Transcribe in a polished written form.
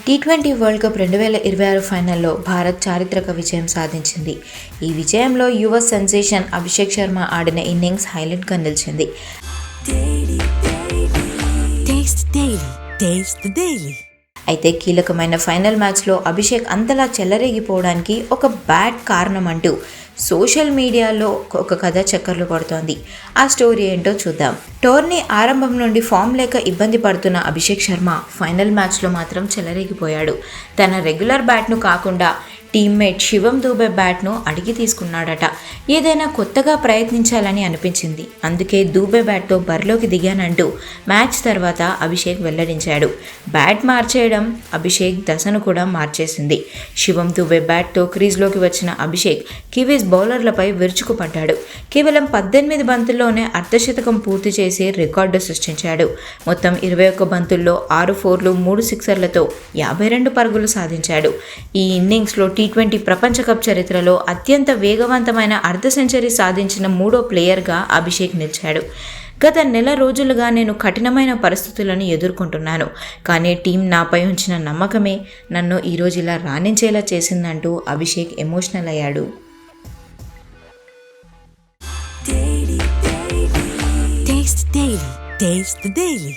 T20 world cup 2026 ఫైనల్లో భారత్ చారిత్రక విజయం సాధించింది. ఈ విజయంలో యువ సెన్సేషన్ అభిషేక్ శర్మ ఆడిన ఇన్నింగ్స్ హైలైట్గా నిలిచింది. అయితే కీలకమైన ఫైనల్ మ్యాచ్లో అభిషేక్ అంతలా చెలరేగిపోవడానికి ఒక బ్యాట్ కారణం అంటూ సోషల్ మీడియాలో ఒక కథ చక్కర్లు పడుతోంది. ఆ స్టోరీ ఏంటో చూద్దాం. టోర్నీ ఆరంభం నుండి ఫామ్ లేక ఇబ్బంది పడుతున్న అభిషేక్ శర్మ ఫైనల్ మ్యాచ్లో మాత్రం చెలరేగిపోయాడు. తన రెగ్యులర్ బ్యాట్ను కాకుండా టీమ్మేట్ శివం దూబే బ్యాట్ను అడిగి తీసుకున్నాడట. ఏదైనా కొత్తగా ప్రయత్నించాలని అనిపించింది, అందుకే దూబే బ్యాట్తో బరిలోకి దిగానంటూ మ్యాచ్ తర్వాత అభిషేక్ వెల్లడించాడు. బ్యాట్ మార్చేయడం అభిషేక్ దశను కూడా మార్చేసింది. శివం దూబే బ్యాట్తో క్రీజ్లోకి వచ్చిన అభిషేక్ కివీస్ బౌలర్లపై విరుచుకుపడ్డాడు. కేవలం 18 బంతుల్లోనే అర్ధశతకం పూర్తి చేసి రికార్డు సృష్టించాడు. మొత్తం 21 బంతుల్లో 6 ఫోర్లు 3 సిక్సర్లతో 52 పరుగులు సాధించాడు. ఈ ఇన్నింగ్స్లో టీ20 ప్రపంచ కప్ చరిత్రలో అత్యంత వేగవంతమైన అర్ధ సెంచరీ సాధించిన 3వ ప్లేయర్గా అభిషేక్ నిలిచాడు. గత నెల రోజులుగా నేను కఠినమైన పరిస్థితులను ఎదుర్కొంటున్నాను, కానీ టీం నాపై ఉంచిన నమ్మకమే నన్ను ఈరోజు ఇలా రాణించేలా చేసిందంటూ అభిషేక్ ఎమోషనల్ అయ్యాడు. Taste the Daily.